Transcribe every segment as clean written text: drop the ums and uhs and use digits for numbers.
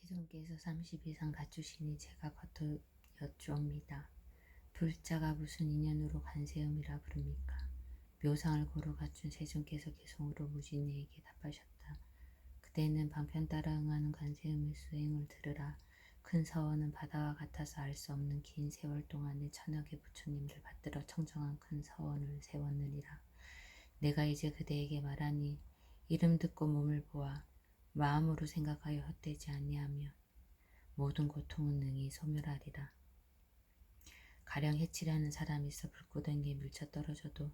세존께서 30 이상 갖추시니 제가 겉으 여쭈옵니다. 불자가 무슨 인연으로 관세음이라 부릅니까? 묘상을 고루 갖춘 세존께서 개성으로 무진이에게 답하셨다. 그대는 방편 따라 응하는 관세음의 수행을 들으라. 큰 서원은 바다와 같아서 알 수 없는 긴 세월 동안에 천억의 부처님들 받들어 청정한 큰 서원을 세웠느니라. 내가 이제 그대에게 말하니 이름 듣고 몸을 보아 마음으로 생각하여 헛되지 아니하며 모든 고통은 능히 소멸하리라. 가령 해치려는 사람이 있어 불구덩이에 밀쳐 떨어져도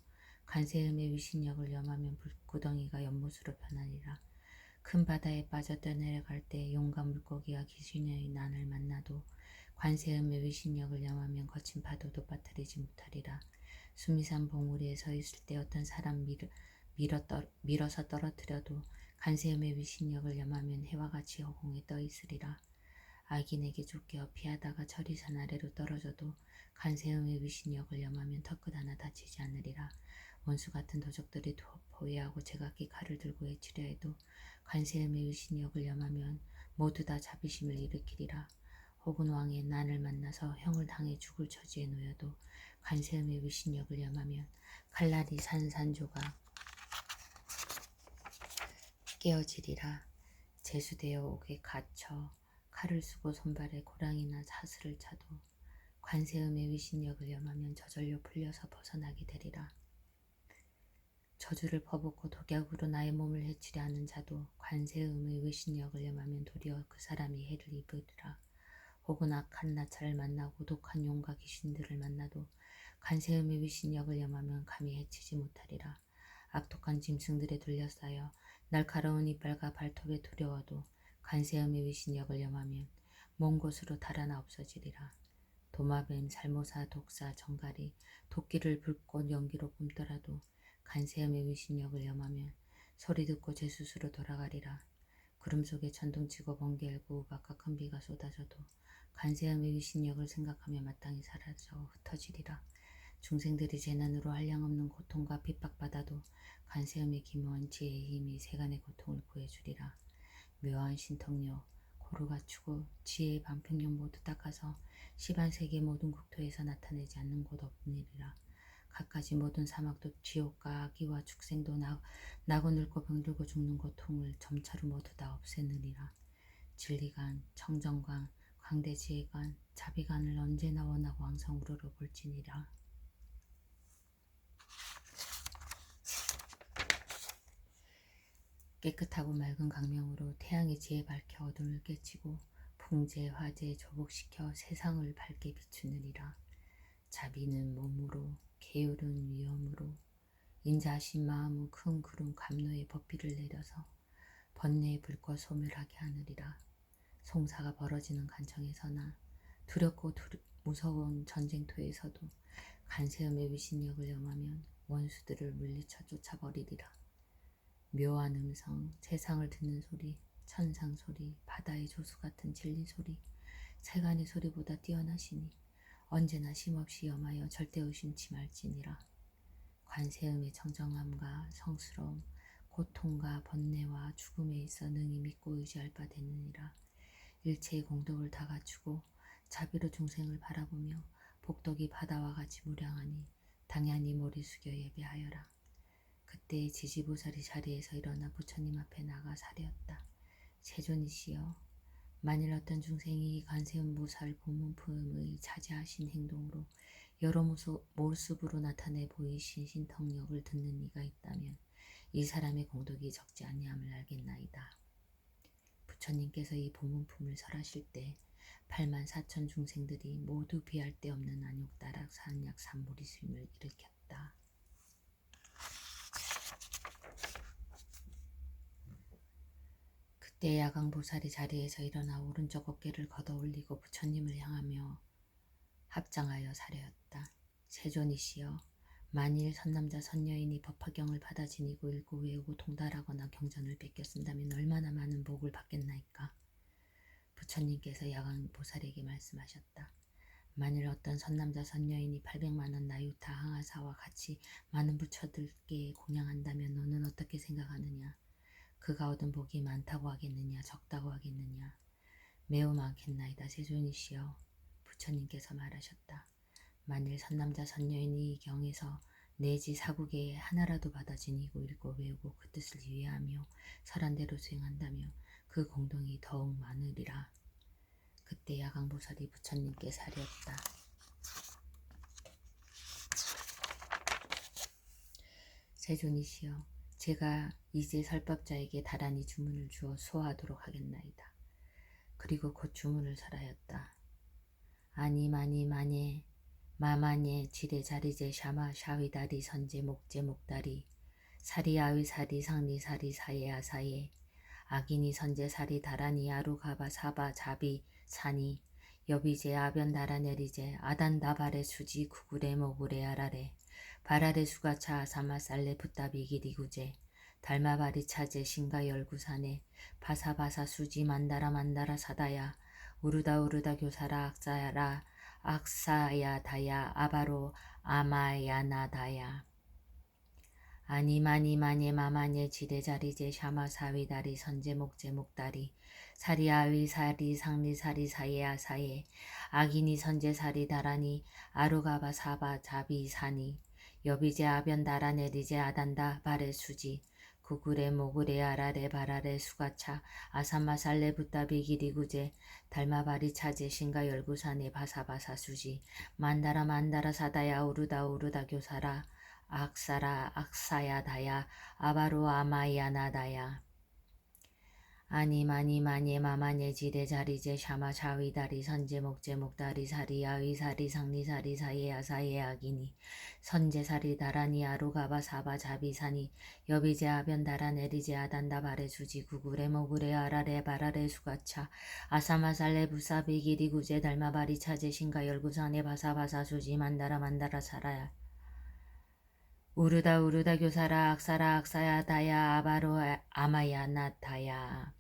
관세음의 위신력을 염하면 불구덩이가 연못으로 변하리라. 큰 바다에 빠져 떠내려갈 때 용과 물고기와 귀신의 난을 만나도 관세음의 위신력을 염하면 거친 파도도 빠뜨리지 못하리라. 수미산 봉우리에 서 있을 때 어떤 사람 밀어서 떨어뜨려도 관세음의 위신력을 염하면 해와 같이 허공에 떠 있으리라. 악인에게 쫓겨 피하다가 천리산 아래로 떨어져도 관세음의 위신력을 염하면 턱끝 하나 다치지 않으리라. 원수 같은 도적들이 포위하고 제각기 칼을 들고 해치려 해도 관세음의 위신력을 염하면 모두 다 자비심을 일으키리라. 혹은 왕의 난을 만나서 형을 당해 죽을 처지에 놓여도 관세음의 위신력을 염하면 칼날이 산산조각 깨어지리라. 제수되어 옥에 갇혀 칼을 쓰고 손발에 고랑이나 사슬을 차도 관세음의 위신력을 염하면 저절로 풀려서 벗어나게 되리라. 저주를 퍼붓고 독약으로 나의 몸을 해치려 하는 자도 관세음의 위신력을 염하면 도리어 그 사람이 해를 입으리라. 혹은 악한 나찰을 만나고 독한 용과 귀신들을 만나도 관세음의 위신력을 염하면 감히 해치지 못하리라. 악독한 짐승들에 둘러싸여 날카로운 이빨과 발톱에 두려워도 관세음의 위신력을 염하면 먼 곳으로 달아나 없어지리라. 도마뱀, 살모사, 독사, 정갈이 도끼를 불꽃 연기로 뿜더라도 관세음의 위신력을 염하면 소리 듣고 제 스스로 돌아가리라. 구름 속에 천둥치고 번개 일고 우박과 큰 비가 쏟아져도 관세음의 위신력을 생각하며 마땅히 사라져 흩어지리라. 중생들이 재난으로 한량없는 고통과 핍박받아도 관세음의 기묘한 지혜의 힘이 세간의 고통을 구해주리라. 묘한 신통력, 고루 갖추고 지혜의 방편력 모두 닦아서 10안세계 모든 국토에서 나타내지 않는 곳 없느니라. 갖가지 모든 사막도 지옥과 악의와 축생도 나고 늙고 병들고 죽는 고통을 점차로 모두 다 없애느니라. 진리관, 청정관, 광대지혜관, 자비관을 언제나 원하고 항상 우러러 볼지니라. 깨끗하고 맑은 강명으로 태양의 지혜 밝혀 어둠을 깨치고 풍재, 화재, 조복시켜 세상을 밝게 비추느니라. 자비는 몸으로, 계율은 위엄으로, 인자하신 마음은 큰 구름 감로의 법비를 내려서 번뇌의 불꽃 소멸하게 하느리라. 송사가 벌어지는 간청에서나 두렵고 무서운 전쟁터에서도 관세음의 위신력을 염하면 원수들을 물리쳐 쫓아버리리라. 묘한 음성, 세상을 듣는 소리, 천상 소리, 바다의 조수 같은 진리 소리, 세간의 소리보다 뛰어나시니 언제나 쉼없이 염하여 절대 의심치 말지니라. 관세음의 정정함과 성스러움, 고통과 번뇌와 죽음에 있어 능히 믿고 의지할 바 되느니라. 일체의 공덕을 다 갖추고 자비로 중생을 바라보며 복덕이 바다와 같이 무량하니 당연히 머리 숙여 예배하여라. 그때 지지보살이 자리에서 일어나 부처님 앞에 나가 사례었다. 세존이시여, 만일 어떤 중생이 이 관세음보살 본문품의 자제하신 행동으로 여러 모습으로 나타내 보이신 신통력을 듣는 이가 있다면 이 사람의 공덕이 적지 아니함을 알겠나이다. 부처님께서 이 본문품을 설하실 때 84,000 중생들이 모두 비할 데 없는 안욕다락 산약 산보리스임을 일으켰다. 그때 야광보살이 자리에서 일어나 오른쪽 어깨를 걷어 올리고 부처님을 향하며 합장하여 사례었다. 세존이시여, 만일 선남자 선여인이 법화경을 받아 지니고 읽고 외우고 통달하거나 경전을 베껴 쓴다면 얼마나 많은 복을 받겠나이까. 부처님께서 야광보살에게 말씀하셨다. 만일 어떤 선남자 선여인이 800만원 나유타 항아사와 같이 많은 부처들께 공양한다면 너는 어떻게 생각하느냐? 그가 얻은 복이 많다고 하겠느냐, 적다고 하겠느냐? 매우 많겠나이다. 세존이시여. 부처님께서 말하셨다. 만일 선남자 선녀인이 이 경에서 내지 사국에 하나라도 받아지니고 읽고 외우고 그 뜻을 이해하며 설한대로 수행한다며 그 공동이 더욱 많으리라. 그때 야광보살이 부처님께 사리었다. 세존이시여, 제가 이제 설법자에게 다란히 주문을 주어 수호하도록 하겠나이다. 그리고 곧 주문을 설하였다. 아니 마니 마니 마마니 지레 자리제 샤마 샤위다리 선제 목제 목다리 사리 아위 사리 상리 사리 사예 아사예 아기니 선제 사리 다라니 아루가바 사바 자비 사니 여비제 아변 다라네리제 아단 다바레 수지 구구레 모구레 아라레 바라레 수가차 아사마 살레 붓다비 기리구제 달마바리 차제 신가 열구산에 바사바사 수지 만다라 만다라 사다야 우르다 우르다 교사라 악사야라 악사야다야 아바로 아마야나다야 아니 마니 마니 마마니 지레자리제 샤마 사위다리 선제 목제 목다리 사리 아위 사리 상리 사리 사예야 사예 아기니 선제 사리 다라니 아루가바 사바 자비 사니 여비제 아변 다라네리제 아단다 바레 수지 구구레 모구레 아라레 바라레 수가차 아산마 살레 붓다비 기리구제 달마바리 차제 신가 열구산에 바사바사 수지 만다라 만다라 사다야 우르다 우르다 교사라 악사라 악사야다야 아바로 아마야나다야 아니 마니 마니 마마니 지레 자리제 샤마 샤위다리 선제 목제 목다리 사리 아위 사리 상리 사리 사예야 사예 아기니 선제 사리 다라니 아루가바 사바 자비사니 여비제 아변 다라네리제 아단다 바레 수지 구구레 모구레 아라레 바라레 수가차 아사마살레 부사비 기리구제 달마바리 차제 신가 열구산에 바사바사 수지 만다라 만다라 사라야 우르다 우르다 교사라 악사라 악사야다야 아바로 아마야나타야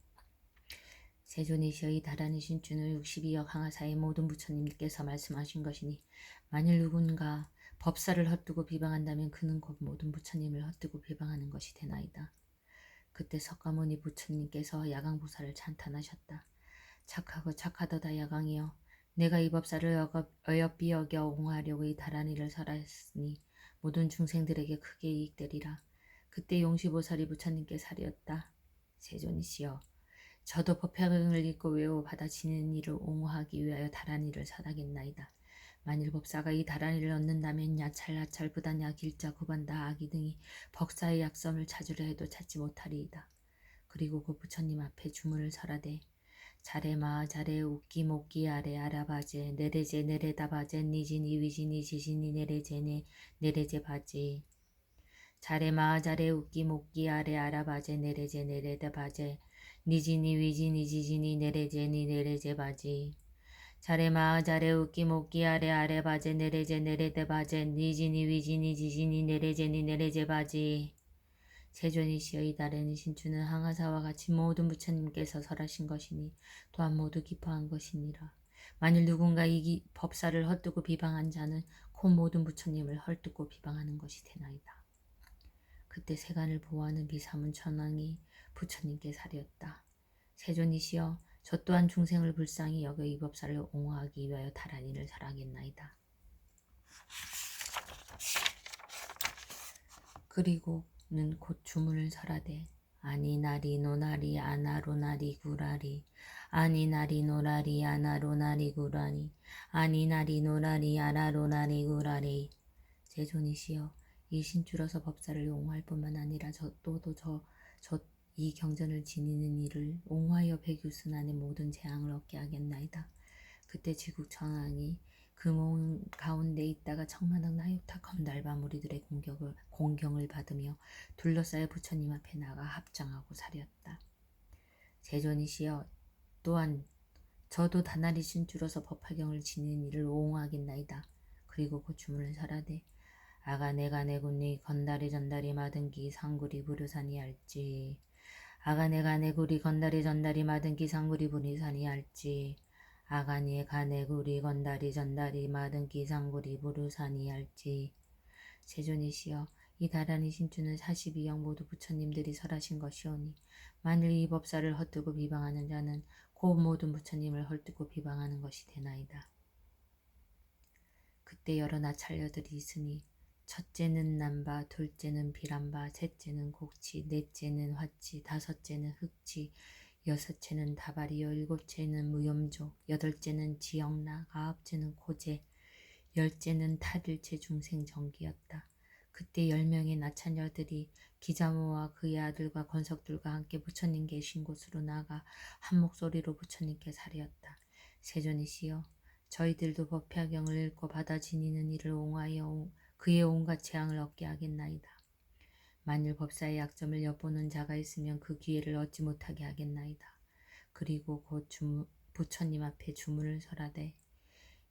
세존이시여, 이 다란이 신주는 62억 항하사의 모든 부처님께서 말씀하신 것이니 만일 누군가 법사를 헛두고 비방한다면 그는 곧 모든 부처님을 헛두고 비방하는 것이 되나이다. 그때 석가모니 부처님께서 야광보살을 찬탄하셨다. 착하고 착하도다 야광이여, 내가 이 법사를 어여삐 여겨 옹호하려고 이 다란이를 설하였으니 모든 중생들에게 크게 이익되리라. 그때 용시보살이 부처님께 사리었다. 세존이시여, 저도 법화경을 읽고 외워 받아지는 이를 옹호하기 위하여 다란이를 설하겠나이다. 만일 법사가 이 다란이를 얻는다면 야찰, 나찰, 부단야, 길자, 구반다, 아기 등이 법사의 약점을 찾으려 해도 찾지 못하리이다. 그리고 그 부처님 앞에 주문을 설하되 자레 마 자레 웃기 목기 아래 아라바제 네레제 네레다바제 니지니 위지니 지지니 네레제네 네레제 바지 자레 마 자레 웃기 목기 아래 아라바제 네레제 네레다바제 니지니 위지니 지지니 네레제니 네레제 바지 자레 마 자레 웃기 목기 아래 아래바제 네레제 네레데 바제 니지니 위지니 지지니 네레제니 네레제 바지 세존이시여, 이 다란이 신주는 항아사와 같이 모든 부처님께서 설하신 것이니 또한 모두 기뻐한 것이니라. 만일 누군가 이 법사를 헛두고 비방한 자는 곧 모든 부처님을 헐뜯고 비방하는 것이 되나이다. 그때 세간을 보호하는 비사문 천왕이 부처님께 사리었다. 세존이시여, 저 또한 중생을 불쌍히 여겨 이 법사를 옹호하기 위하여 다란이를 설하겠나이다. 그리고는 곧 주문을 설하되 아니나리 노나리 아나로나리 구라리 아니나리 노라리 아나로나리 구라니 아니나리 노라리 아나로나리 구라리 세존이시여, 이 신주로서 법사를 옹호할 뿐만 아니라 이 경전을 지니는 이를 옹호하여 백유순환의 모든 재앙을 얻게 하겠나이다. 그때 지국천왕이 그 몸 가운데 있다가 청만왕 나유타 검달바 무리들의 공경을 받으며 둘러싸여 부처님 앞에 나가 합장하고 사렸다. 세존이시여, 또한 저도 다나리 신주로서 법화경을 지닌 이를 옹호하겠나이다. 그리고 그 주문을 설하되 아가네가 내군니 건다리 전다리 마등기 상구리 부르산이 할지 아가네가 내구리 건다리 전다리 마등기 상구리 부르산이 할지 아가니에 가네구리 건다리 전다리 마등기 상구리 부르산이 할지 세존이시여, 이 다란이 신주는 42영 모두 부처님들이 설하신 것이오니 만일 이 법사를 헛두고 비방하는 자는 곧 모든 부처님을 헐뜯고 비방하는 것이 되나이다. 그때 여러 나찰녀들이 있으니 첫째는 남바, 둘째는 비람바, 셋째는 곡치, 넷째는 화치, 다섯째는 흑치, 여섯째는 다발이요, 일곱째는 무염족, 여덟째는 지역락, 아홉째는 고제, 열째는 타들체 중생정기였다. 그때 10명의 나찰녀들이 기자모와 그의 아들과 권석들과 함께 부처님 계신 곳으로 나가 한 목소리로 부처님께 사리었다. 세존이시여, 저희들도 법화경을 읽고 받아 지니는 이를 옹하여 그의 온갖 재앙을 얻게 하겠나이다. 만일 법사의 약점을 엿보는 자가 있으면 그 기회를 얻지 못하게 하겠나이다. 그리고 곧 부처님 앞에 주문을 설하되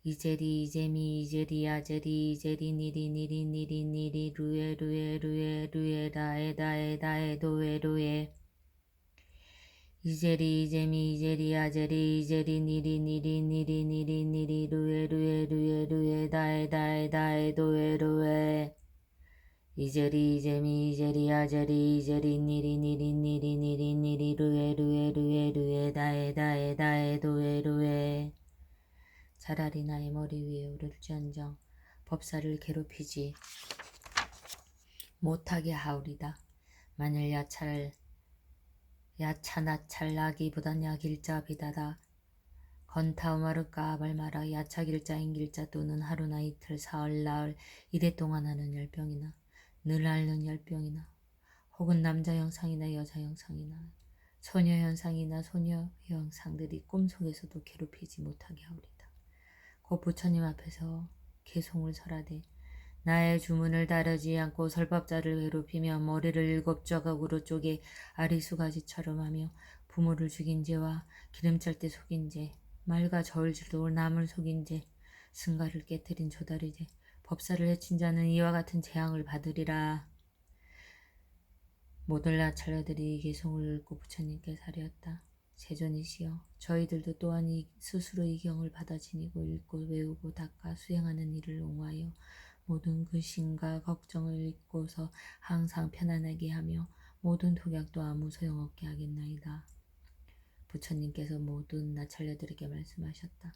이제리 이제미 이제리 아제리 이제리 니리 니리 니리 니리 루에 루에 루에 루에 다에 다에 다에 도에 루에 이제리 이제미 이제리 아제리 이제리 니리 니리 니리 니리 니리 루에 루에 루에 루에 다에 다에 다에 도에 루에 이제리 이제미 이제리 아제리 이제리 니리 니리 니리 니리 니리 루에 루에 루에 루에 다에 다에 다에 도에 루에 차라리 나의 머리 위에 오를지언정 법사를 괴롭히지 못하게 하오리다. 만일 야차나찰 나기보단 야길자 비다다 건타우마르까 아발마라 야차길자인 길자 또는 하루나 이틀 사흘 나흘 이래 동안 하는 열병이나 늘 앓는 열병이나 혹은 남자 형상이나 여자 형상이나 소녀 현상이나 소녀 형상들이 꿈속에서도 괴롭히지 못하게 하오리다. 곧 부처님 앞에서 개송을 설하되 나의 주문을 따르지 않고 설법자를 괴롭히며 머리를 7조각으로 쪼개 아리수가지처럼 하며 부모를 죽인 죄와 기름찰 때 속인 죄, 말과 저울질로 남을 속인 죄, 승가를 깨뜨린 조다리 죄, 법사를 해친 자는 이와 같은 재앙을 받으리라. 모든 나찰녀들이 개송을 읽고 부처님께 사리었다. 세존이시여, 저희들도 또한 스스로 이 경을 받아 지니고 읽고 외우고 닦아 수행하는 일을 옹하여 모든 근심과 걱정을 잊고서 항상 편안하게 하며 모든 독약도 아무 소용없게 하겠나이다. 부처님께서 모든 나찰녀들에게 말씀하셨다.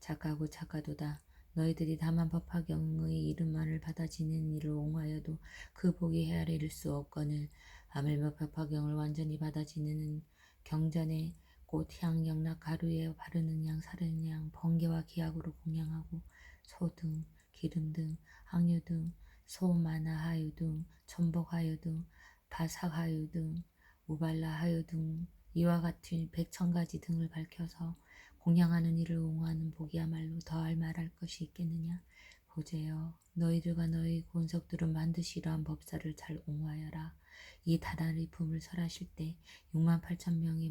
작가고 작가도다. 너희들이 다만 법화경의 이름만을 받아 지니는 일을 옹하여도 그 복이 헤아릴 수 없거늘 하물며 법화경을 완전히 받아 지니는 경전에 꽃향 영락 가루에 바르는 양 사르는 양 번개와 기약으로 공양하고 소 등 기름 등 항유 등 소마나 하유 등 천복 하유 등 바삭 하유 등 우발라 하유 등 이와 같은 100,000가지 등을 밝혀서 공양하는 이를 옹호하는 복이야말로 더할 말할 것이 있겠느냐. 보제여, 너희들과 너희 권석들은 반드시 이러한 법사를 잘 옹호하여라. 이 다다리 품을 설하실 때 68,000명의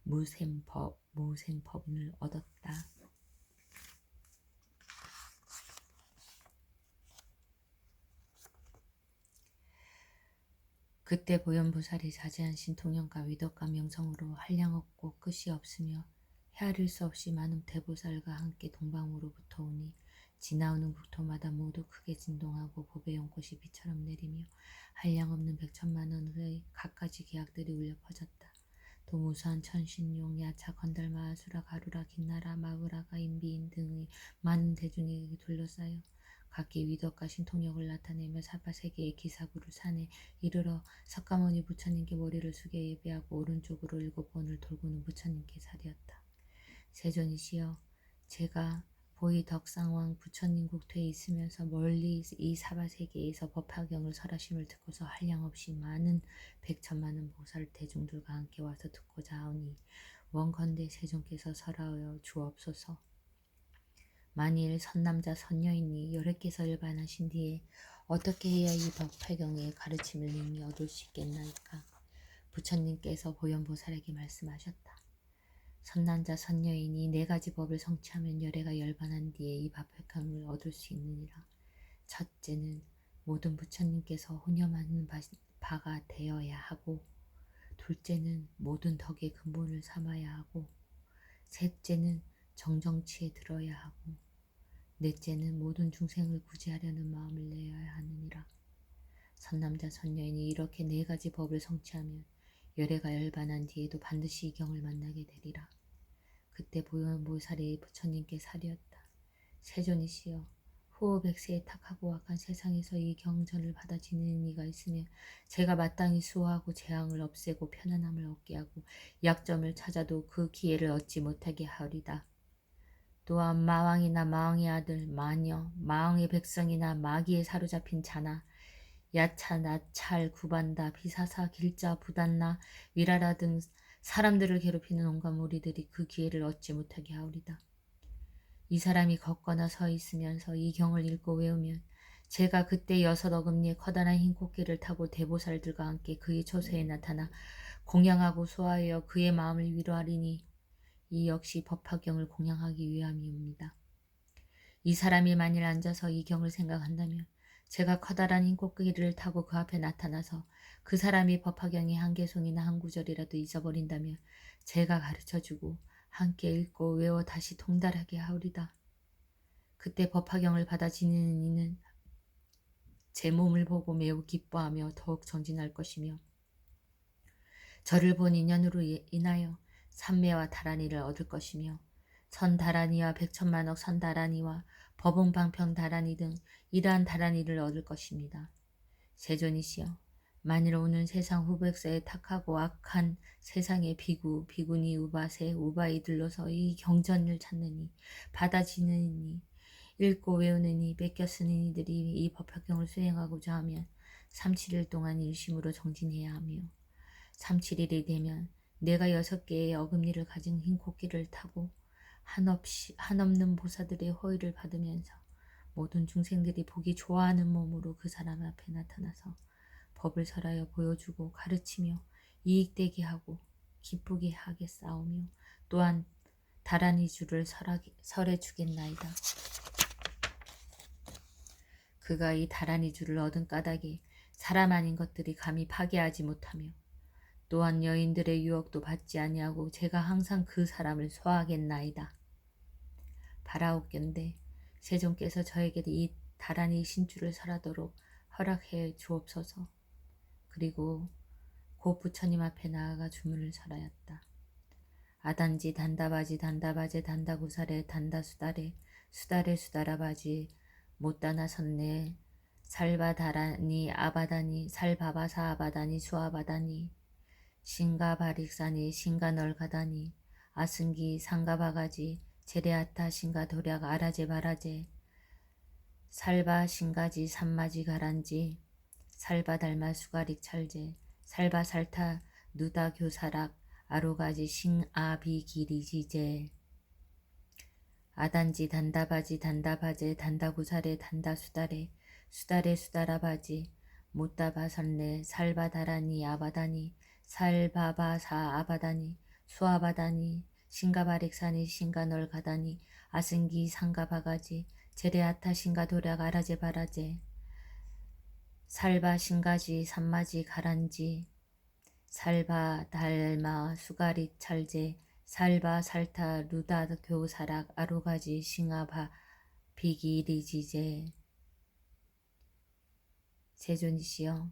무생법인을 얻었다. 그때 보현보살이 자제한 신통연과 위덕과 명성으로 한량없고 끝이 없으며 헤아릴 수 없이 많은 대보살과 함께 동방으로부터 오니 지나오는 국토마다 모두 크게 진동하고 법의 연꽃이 비처럼 내리며 한량없는 100,000만원의 갖가지 계약들이 울려 퍼졌다. 또 무수한 천신용, 야차, 건달마, 아수라, 가루라, 긴나라, 마우라가, 인비인 등의 많은 대중에게 둘러싸여 각기 위덕과 신통력을 나타내며 사바세계의 기사구를 산에 이르러 석가모니 부처님께 머리를 숙여 예배하고 오른쪽으로 7번을 돌고는 부처님께 사리었다. 세존이시여, 제가 보이 덕상왕 부처님 국토에 있으면서 멀리 이 사바세계에서 법화경을 설하심을 듣고서 한량없이 많은 100,000만은 보살 대중들과 함께 와서 듣고자 하오니 원컨대 세존께서 설하여 주옵소서. 만일 선남자 선녀이니 여러께서 일반하신 뒤에 어떻게 해야 이 법화경의 가르침을 능히 얻을 수 있겠나이까. 부처님께서 보현보살에게 말씀하셨다. 선남자 선녀이니 4가지 법을 성취하면 열애가 열반한 뒤에 이 법화경을 얻을 수 있느니라. 첫째는 모든 부처님께서 혼념하는 바가 되어야 하고, 둘째는 모든 덕의 근본을 삼아야 하고, 셋째는 정정치에 들어야 하고, 넷째는 모든 중생을 구제하려는 마음을 내어야 하느니라. 선남자 선녀인이 이렇게 4가지 법을 성취하면 열애가 열반한 뒤에도 반드시 이 경을 만나게 되리라. 그때 보현보살이 부처님께 사리었다. 세존이시여, 후호백세에 탁하고 악한 세상에서 이 경전을 받아 지니는 이가 있으면 제가 마땅히 수호하고 재앙을 없애고 편안함을 얻게 하고 약점을 찾아도 그 기회를 얻지 못하게 하리다. 또한 마왕이나 마왕의 아들, 마녀, 마왕의 백성이나 마귀에 사로잡힌 자나 야차, 나찰, 구반다, 비사사, 길자, 부단나, 위라라 등 사람들을 괴롭히는 온갖 무리들이 그 기회를 얻지 못하게 하오리다. 이 사람이 걷거나 서 있으면서 이 경을 읽고 외우면 제가 그때 6어금니의 커다란 흰 코끼를 타고 대보살들과 함께 그의 처소에 나타나 공양하고 소화하여 그의 마음을 위로하리니 이 역시 법화경을 공양하기 위함이옵니다. 이 사람이 만일 앉아서 이 경을 생각한다면 제가 커다란 흰 코끼리를 타고 그 앞에 나타나서 그 사람이 법화경의 한 개송이나 한 구절이라도 잊어버린다면 제가 가르쳐주고 함께 읽고 외워 다시 통달하게 하오리다. 그때 법화경을 받아 지니는 이는 제 몸을 보고 매우 기뻐하며 더욱 전진할 것이며 저를 본 인연으로 인하여 삼매와 다란이를 얻을 것이며 선다란이와 백천만억 선다란이와 법응방평 다란이 등 이러한 다란이를 얻을 것입니다. 세존이시여, 만일 오는 세상 후백세에 탁하고 악한 세상의 비구, 비구니, 우바세, 우바이들로서 이 경전을 찾느니 받아지느니 읽고 외우느니 뺏겨 쓰는 이들이 이 법화경을 수행하고자 하면 37일 동안 일심으로 정진해야 하며 37일이 되면 내가 6개의 어금니를 가진 흰 코끼를 타고 한없는 보사들의 호의를 받으면서 모든 중생들이 보기 좋아하는 몸으로 그 사람 앞에 나타나서 법을 설하여 보여주고 가르치며 이익되게 하고 기쁘게 하겠사오며 또한 다란이 주를 설해 주겠나이다. 그가 이 다란이 주를 얻은 까닭에 사람 아닌 것들이 감히 파괴하지 못하며 또한 여인들의 유혹도 받지 아니하고 제가 항상 그 사람을 소화하겠나이다. 바라옵건대 세존께서 저에게 이 다란이 신주를 설하도록 허락해 주옵소서. 그리고 곧 부처님 앞에 나아가 주문을 설하였다. 아단지 단다바지 단다바제 단다구사레 단다수다레 수다레 수다라바지 못다나 선네 살바다라니 아바다니 살바바사 아바다니 수아바다니 신가바릭사니 신가널가다니 아승기 상가바가지 제레아타 신가도략 아라제 바라제 살바 신가지 산마지 가란지 살바 달마 수가릭 찰제 살바 살타 누다 교사락 아로가지 싱아비 기리지제 아단지 단다바지 단다바제 단다구사레 단다수다레 수다레 수다라바지 못다바선레 살바다라니 아바다니 살바바사 아바다니 수아바다니 신가바릭사니 신가널가다니 아승기 상가바가지 제레아타 신가도략 아라제 바라제 살바 신가지 산마지 가란지 살바 달마 수가리 찰제 살바 살타 루다 교사락 아로가지 싱아바 비기리지제 세존이시여,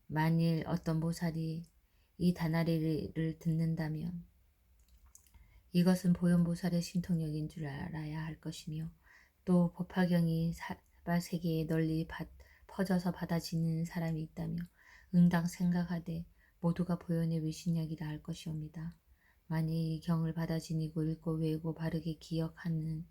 만일 어떤 보살이 이 다나리를 듣는다면 이것은 보현보살의 신통력인 줄 알아야 할 것이며 또 법화경이 사바세계에 널리 퍼져서 받아지는 사람이 있다며 응당 생각하되 모두가 보현의 위신력이라 할 것이옵니다. 만일 이 경을 받아 지니고 읽고 외우고 바르게 기억하는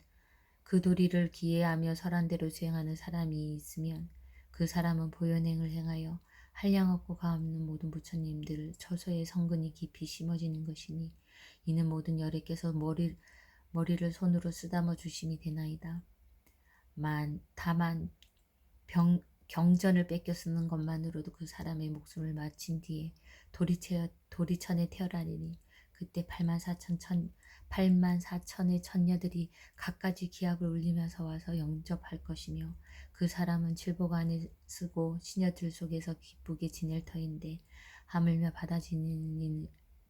그 도리를 기해하며 설한대로 수행하는 사람이 있으면 그 사람은 보현행을 행하여 한량없고 가없는 모든 부처님들 처소의 성근이 깊이 심어지는 것이니 이는 모든 열애께서 머리를 손으로 쓰다머 주심이 되나이다. 다만 경전을 뺏겨 쓰는 것만으로도 그 사람의 목숨을 마친 뒤에 도리천에 태어나리니 그때 84,000의 천녀들이 갖가지 기합을 울리면서 와서 영접할 것이며 그 사람은 칠복 안에 쓰고 시녀들 속에서 기쁘게 지낼 터인데 하물며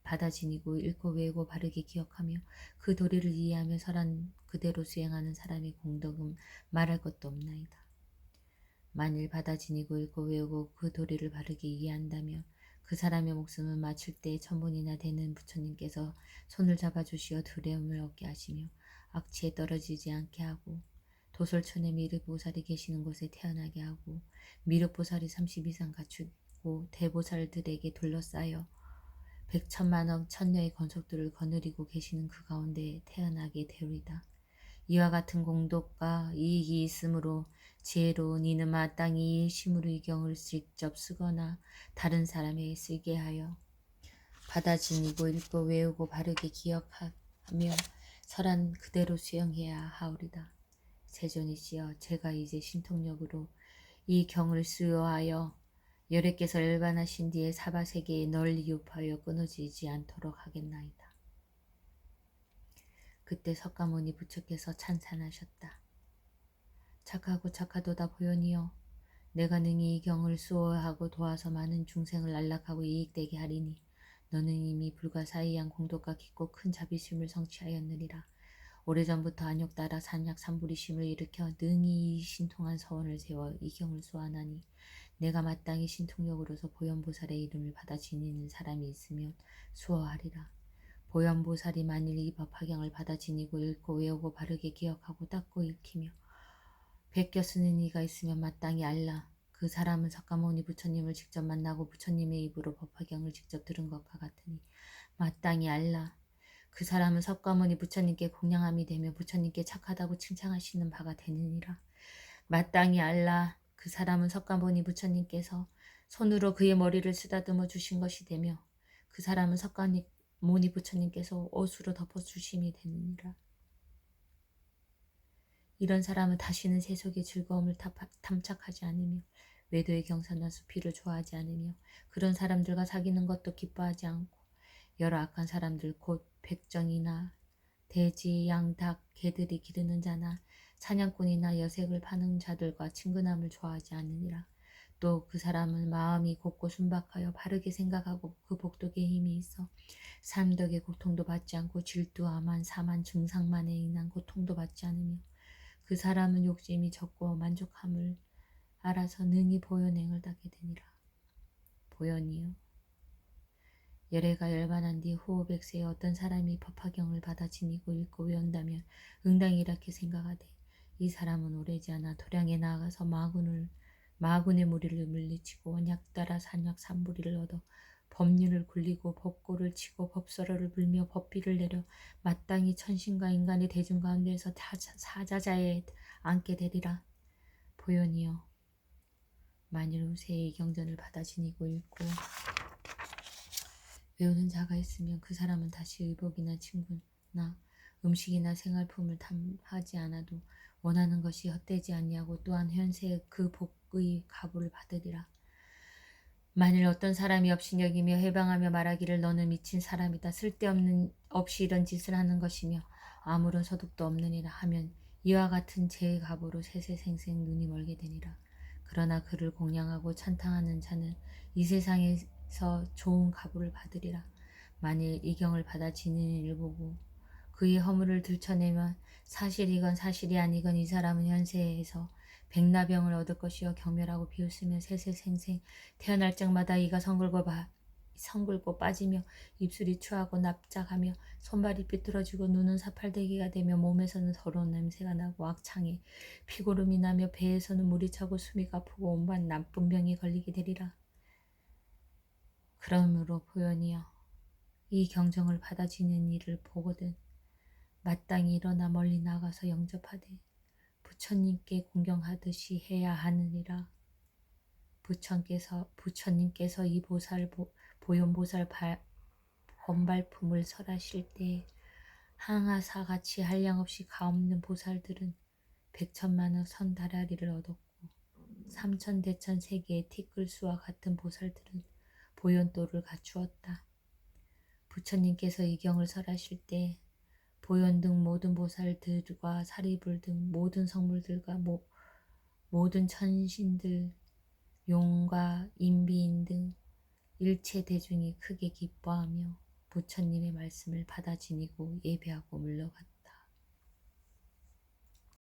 받아지니고 읽고 외우고 바르게 기억하며 그 도리를 이해하며 설한 그대로 수행하는 사람의 공덕은 말할 것도 없나이다. 만일 받아지니고 읽고 외우고 그 도리를 바르게 이해한다면 그 사람의 목숨을 맞출 때 천분이나 되는 부처님께서 손을 잡아주시어 두려움을 얻게 하시며 악취에 떨어지지 않게 하고 도솔천에 미륵보살이 계시는 곳에 태어나게 하고 미륵보살이 30 이상 갖추고 대보살들에게 둘러싸여 백천만억 천녀의 건속들을 거느리고 계시는 그 가운데 태어나게 되리이다. 이와 같은 공덕과 이익이 있으므로 지혜로운 이는 마땅히 일심으로 이 경을 직접 쓰거나 다른 사람에게 쓰게 하여 받아 지니고 읽고 외우고 바르게 기억하며 설한 그대로 수용해야 하오리다. 세존이시여, 제가 이제 신통력으로 이 경을 수요하여 여래께서 열반하신 뒤에 사바세계에 널리 유파하여 끊어지지 않도록 하겠나이다. 그때 석가모니 부처께서 찬찬하셨다. 착하고 착하도다 보현이여, 내가 능히 이 경을 수호하고 도와서 많은 중생을 안락하고 이익되게 하리니 너는 이미 불가사의한 공덕과 깊고 큰 자비심을 성취하였느니라. 오래전부터 안욕 따라 산약 삼부리심을 일으켜 능히 이 신통한 서원을 세워 이 경을 수호하나니 내가 마땅히 신통력으로서 보현보살의 이름을 받아 지니는 사람이 있으면 수호하리라. 보현보살이 만일 이 법화경을 받아 지니고 읽고 외우고 바르게 기억하고 닦고 읽히며 베껴 쓰는 이가 있으면 마땅히 알라. 그 사람은 석가모니 부처님을 직접 만나고 부처님의 입으로 법화경을 직접 들은 것과 같으니 마땅히 알라. 그 사람은 석가모니 부처님께 공양함이 되며 부처님께 착하다고 칭찬하시는 바가 되느니라. 마땅히 알라. 그 사람은 석가모니 부처님께서 손으로 그의 머리를 쓰다듬어 주신 것이 되며 그 사람은 석가모니 부처님께서 옷으로 덮어주심이 되느니라. 이런 사람은 다시는 세속의 즐거움을 탐착하지 않으며 외도의 경사나 수피를 좋아하지 않으며 그런 사람들과 사귀는 것도 기뻐하지 않고 여러 악한 사람들 곧 백정이나 돼지, 양, 닭, 개들이 기르는 자나 사냥꾼이나 여색을 파는 자들과 친근함을 좋아하지 않느니라. 또 그 사람은 마음이 곱고 순박하여 바르게 생각하고 그 복덕의 힘이 있어 삶덕의 고통도 받지 않고 질투, 아만, 사만, 증상만에 인한 고통도 받지 않으며 그 사람은 욕심이 적고 만족함을 알아서 능히 보현행을 닦게 되니라. 보현이요, 열애가 열반한 뒤 후오 백세에 어떤 사람이 법화경을 받아 지니고 읽고 외운다면 응당히 이렇게 생각하되 이 사람은 오래지 않아 도량에 나아가서 마군의 무리를 물리치고 원약 따라 산약 삼부리를 얻어 법률을 굴리고 법고를 치고 법서러를 불며 법비를 내려 마땅히 천신과 인간의 대중 가운데에서 사자자에 앉게 되리라. 보현이여, 만일 후세의 경전을 받아 지니고 읽고 외우는 자가 있으면 그 사람은 다시 의복이나 친구나 음식이나 생활품을 탐하지 않아도 원하는 것이 헛되지 아니하고 또한 현세의 그 복의 가부를 받으리라. 만일 어떤 사람이 업신여기며 해방하며 말하기를 너는 미친 사람이다. 쓸데없는 없이 이런 짓을 하는 것이며 아무런 소득도 없느니라 하면 이와 같은 죄의 가부로 세세생생 눈이 멀게 되니라. 그러나 그를 공양하고 찬탕하는 자는 이 세상에서 좋은 가부를 받으리라. 만일 이 경을 받아 지니는 일을 보고 그의 허물을 들춰내면 사실이건 사실이 아니건 이 사람은 현세에서 백나병을 얻을 것이요 경멸하고 비웃으며 세세생생 태어날 적마다 이가 성글고 빠지며 입술이 추하고 납작하며 손발이 삐뚤어지고 눈은 사팔대기가 되며 몸에서는 더러운 냄새가 나고 악창에 피고름이 나며 배에서는 물이 차고 숨이 가쁘고 온갖 나쁜 병이 걸리게 되리라. 그러므로 보현이여, 이 경정을 받아 지는 일을 보거든 마땅히 일어나 멀리 나가서 영접하되 부처님께 공경하듯이 해야 하느니라. 부처님께서 이 보현보살 번발품을 설하실 때 항아사같이 한량없이 가없는 보살들은 백천만억 선다라리를 얻었고 삼천대천 세계의 티끌수와 같은 보살들은 보현도를 갖추었다. 부처님께서 이 경을 설하실 때 보현 등 모든 보살들과 사리불 등 모든 성물들과 모든 천신들, 용과 인비인 등 일체 대중이 크게 기뻐하며 부처님의 말씀을 받아 지니고 예배하고 물러갔다.